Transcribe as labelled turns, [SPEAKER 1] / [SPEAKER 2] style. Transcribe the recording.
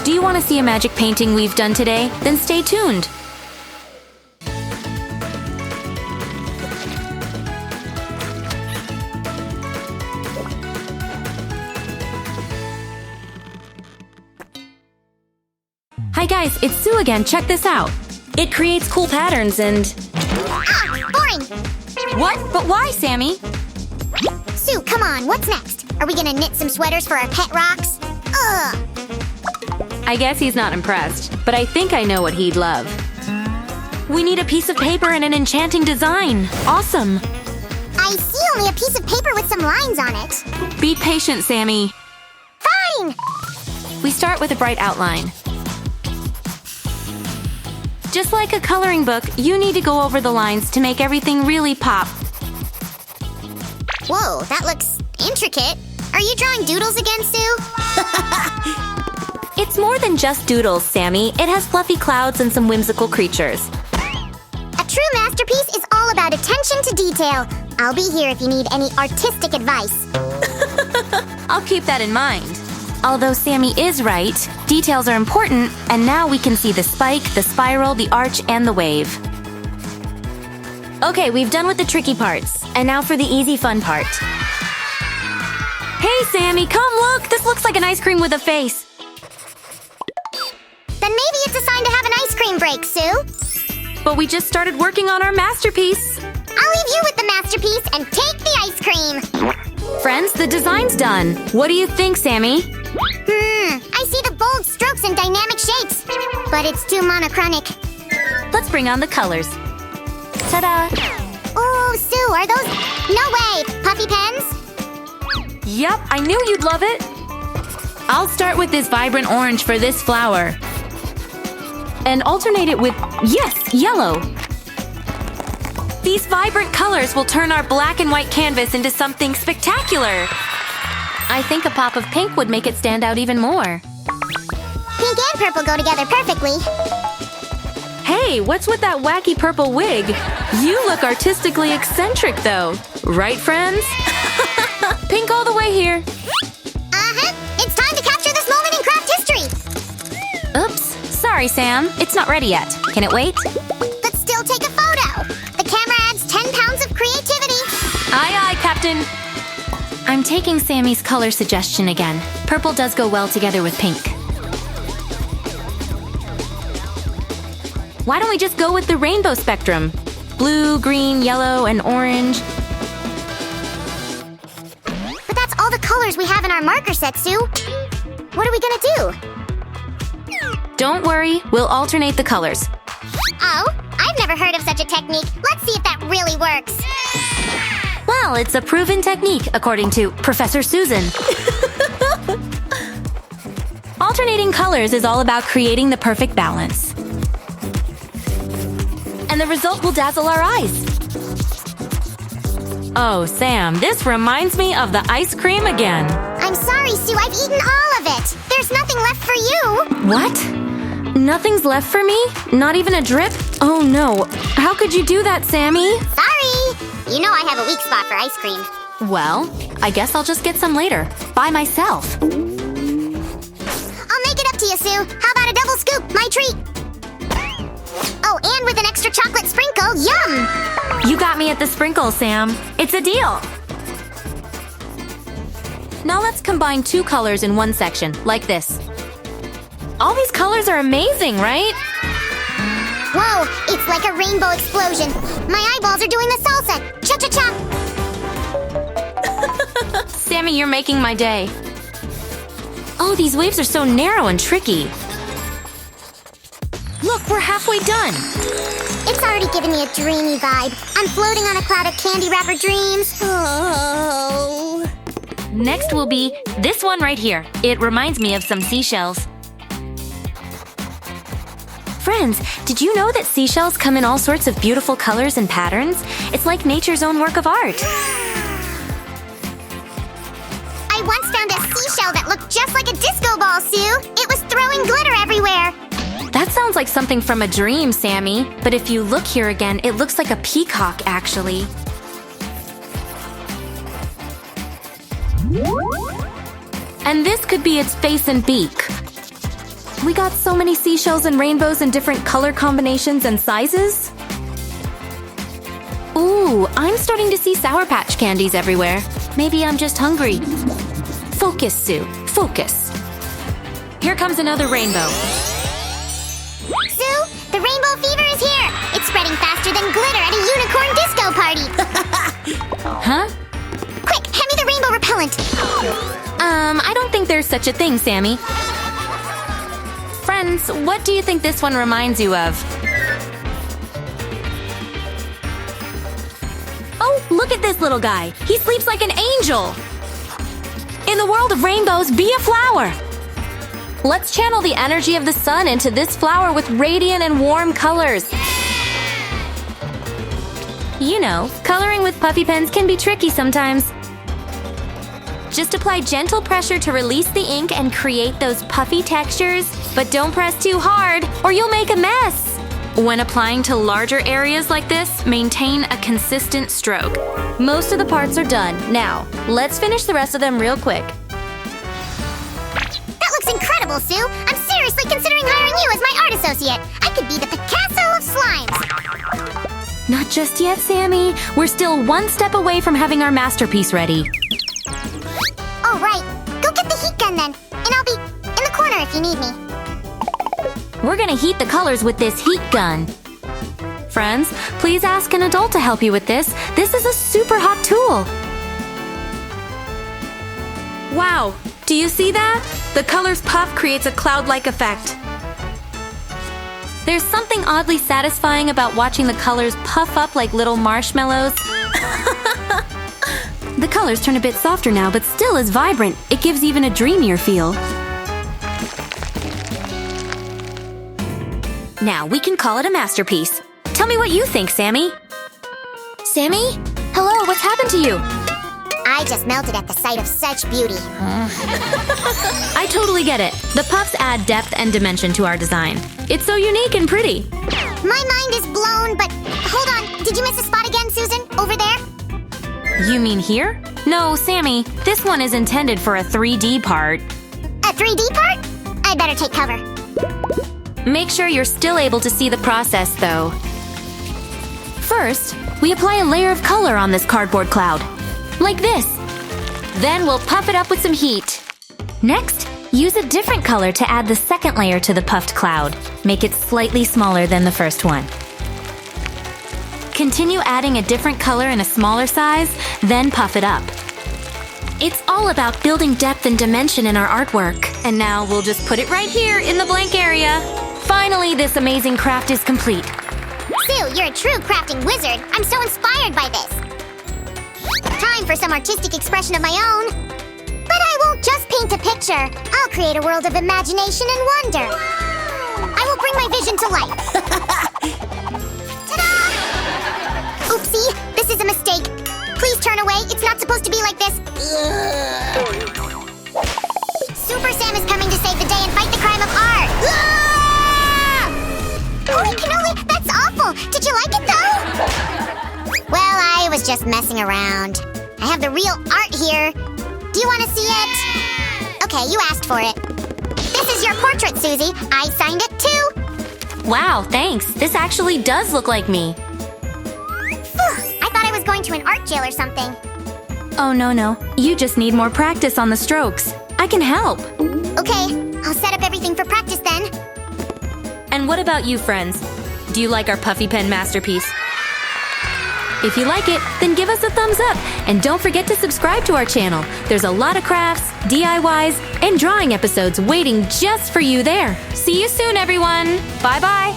[SPEAKER 1] Do you want to see a magic painting we've done today? Then stay tuned! Hi guys, it's Sue again. Check this out. It creates cool patterns and…
[SPEAKER 2] Ah! Boring!
[SPEAKER 1] What? But why, Sammy?
[SPEAKER 2] Sue, come on, what's next? Are we gonna knit some sweaters for our pet rocks? Ugh!
[SPEAKER 1] I guess he's not impressed, but I think I know what he'd love. We need a piece of paper and an enchanting design. Awesome!
[SPEAKER 2] I see only a piece of paper with some lines on it.
[SPEAKER 1] Be patient, Sammy.
[SPEAKER 2] Fine!
[SPEAKER 1] We start with a bright outline. Just like a coloring book, you need to go over the lines to make everything really pop.
[SPEAKER 2] Whoa, that looks intricate. Are you drawing doodles again, Sue?
[SPEAKER 1] It's more than just doodles, Sammy. It has fluffy clouds and some whimsical creatures.
[SPEAKER 2] A true masterpiece is all about attention to detail. I'll be here if you need any artistic advice.
[SPEAKER 1] I'll keep that in mind. Although Sammy is right, details are important, and now we can see the spike, the spiral, the arch, and the wave. Okay, we've done with the tricky parts, and now for the easy fun part. Hey, Sammy, come look! This looks like an ice cream with a face.
[SPEAKER 2] Then maybe it's a sign to have an ice cream break, Sue.
[SPEAKER 1] But we just started working on our masterpiece.
[SPEAKER 2] I'll leave you with the masterpiece and take the ice cream.
[SPEAKER 1] Friends, the design's done. What do you think, Sammy?
[SPEAKER 2] I see the bold strokes and dynamic shapes, but it's too monochronic.
[SPEAKER 1] Let's bring on the colors. Ta-da!
[SPEAKER 2] Oh, Sue, are those… No way! Puffy pens?
[SPEAKER 1] Yep, I knew you'd love it. I'll start with this vibrant orange for this flower. And alternate it with, yes, yellow. These vibrant colors will turn our black and white canvas into something spectacular. I think a pop of pink would make it stand out even more.
[SPEAKER 2] Pink and purple go together perfectly.
[SPEAKER 1] Hey, what's with that wacky purple wig? You look artistically eccentric, though. Right, friends? Pink all the way here.
[SPEAKER 2] It's time to capture this moment in craft history.
[SPEAKER 1] Oops. Sorry, Sam. It's not ready yet. Can it wait?
[SPEAKER 2] But still take a photo. The camera adds 10 pounds of creativity.
[SPEAKER 1] Aye, aye, Captain. I'm taking Sammy's color suggestion again. Purple does go well together with pink. Why don't we just go with the rainbow spectrum? Blue, green, yellow, and orange.
[SPEAKER 2] But that's all the colors we have in our marker set, Sue. What are we gonna do?
[SPEAKER 1] Don't worry, we'll alternate the colors.
[SPEAKER 2] Oh, I've never heard of such a technique. Let's see if that really works.
[SPEAKER 1] Well, it's a proven technique, according to Professor Susan. Alternating colors is all about creating the perfect balance. And the result will dazzle our eyes. Oh, Sam, this reminds me of the ice cream again.
[SPEAKER 2] I'm sorry, Sue, I've eaten all of it. There's nothing left for you.
[SPEAKER 1] What? Nothing's left for me? Not even a drip? Oh no, how could you do that, Sammy?
[SPEAKER 2] Sorry. You know I have a weak spot for ice cream.
[SPEAKER 1] Well, I guess I'll just get some later, by myself.
[SPEAKER 2] I'll make it up to you, Sue. How about a double scoop? My treat. Oh, and with an extra chocolate sprinkle. Yum!
[SPEAKER 1] You got me at the sprinkle, Sam. It's a deal. Now let's combine two colors in one section, like this. All these colors are amazing, right?
[SPEAKER 2] Whoa, it's like a rainbow explosion. My eyeballs are doing the salsa. Cha-cha-cha.
[SPEAKER 1] Sammy, you're making my day. Oh, these waves are so narrow and tricky. Look, we're halfway done.
[SPEAKER 2] It's already giving me a dreamy vibe. I'm floating on a cloud of candy wrapper dreams. Oh.
[SPEAKER 1] Next will be this one right here. It reminds me of some seashells. Friends, did you know that seashells come in all sorts of beautiful colors and patterns? It's like nature's own work of art.
[SPEAKER 2] I once found a seashell that looked just like a disco ball, Sue. It was throwing glitter everywhere.
[SPEAKER 1] That sounds like something from a dream, Sammy. But if you look here again, it looks like a peacock, actually. And this could be its face and beak. We got so many seashells and rainbows in different color combinations and sizes. Ooh, I'm starting to see Sour Patch candies everywhere. Maybe I'm just hungry. Focus, Sue. Focus. Here comes another rainbow.
[SPEAKER 2] Sue, the rainbow fever is here! It's spreading faster than glitter at a unicorn disco party!
[SPEAKER 1] Huh?
[SPEAKER 2] Quick, hand me the rainbow repellent!
[SPEAKER 1] I don't think there's such a thing, Sammy. Friends, what do you think this one reminds you of? Oh, look at this little guy. He sleeps like an angel. In the world of rainbows, be a flower. Let's channel the energy of the sun into this flower with radiant and warm colors. You know, coloring with puffy pens can be tricky sometimes. Just apply gentle pressure to release the ink and create those puffy textures, but don't press too hard or you'll make a mess. When applying to larger areas like this, maintain a consistent stroke. Most of the parts are done. Now, let's finish the rest of them real quick.
[SPEAKER 2] That looks incredible, Sue! I'm seriously considering hiring you as my art associate! I could be the Picasso of slimes!
[SPEAKER 1] Not just yet, Sammy. We're still one step away from having our masterpiece ready.
[SPEAKER 2] Oh, right. Go get the heat gun then, and I'll be in the corner if you need me.
[SPEAKER 1] We're gonna heat the colors with this heat gun. Friends, please ask an adult to help you with this. This is a super hot tool. Wow, do you see that? The color's puff creates a cloud-like effect. There's something oddly satisfying about watching the colors puff up like little marshmallows. The colors turn a bit softer now, but still as vibrant. It gives even a dreamier feel. Now we can call it a masterpiece. Tell me what you think, Sammy. Sammy? Hello, what's happened to you?
[SPEAKER 2] I just melted at the sight of such beauty.
[SPEAKER 1] I totally get it. The puffs add depth and dimension to our design. It's so unique and pretty.
[SPEAKER 2] My mind is blown, but hold on. Did you miss a spot again, Susan? Over there?
[SPEAKER 1] You mean here? No, Sammy, this one is intended for a 3D part.
[SPEAKER 2] A 3D part? I'd better take cover.
[SPEAKER 1] Make sure you're still able to see the process, though. First, we apply a layer of color on this cardboard cloud. Like this. Then we'll puff it up with some heat. Next, use a different color to add the second layer to the puffed cloud. Make it slightly smaller than the first one. Continue adding a different color in a smaller size, then puff it up. It's all about building depth and dimension in our artwork. And now we'll just put it right here in the blank area. Finally, this amazing craft is complete.
[SPEAKER 2] Sue, you're a true crafting wizard. I'm so inspired by this. Time for some artistic expression of my own. But I won't just paint a picture. I'll create a world of imagination and wonder. I will bring my vision to life. Ta-da! Oopsie, this is a mistake. Please turn away. It's not supposed to be like this. Super Sam is coming to save the day and fight the crime of art. Holy cannoli, that's awful. Did you like it, though? Well, I was just messing around. I have the real art here. Do you want to see it? Okay, you asked for it. This is your portrait, Susie. I signed it, too.
[SPEAKER 1] Wow, thanks. This actually does look like me.
[SPEAKER 2] I thought I was going to an art jail or something.
[SPEAKER 1] Oh, no. You just need more practice on the strokes. I can help.
[SPEAKER 2] Okay, I'll set up everything for practice then.
[SPEAKER 1] And what about you, friends? Do you like our puffy pen masterpiece? If you like it, then give us a thumbs up. And don't forget to subscribe to our channel. There's a lot of crafts, DIYs, and drawing episodes waiting just for you there. See you soon, everyone. Bye-bye.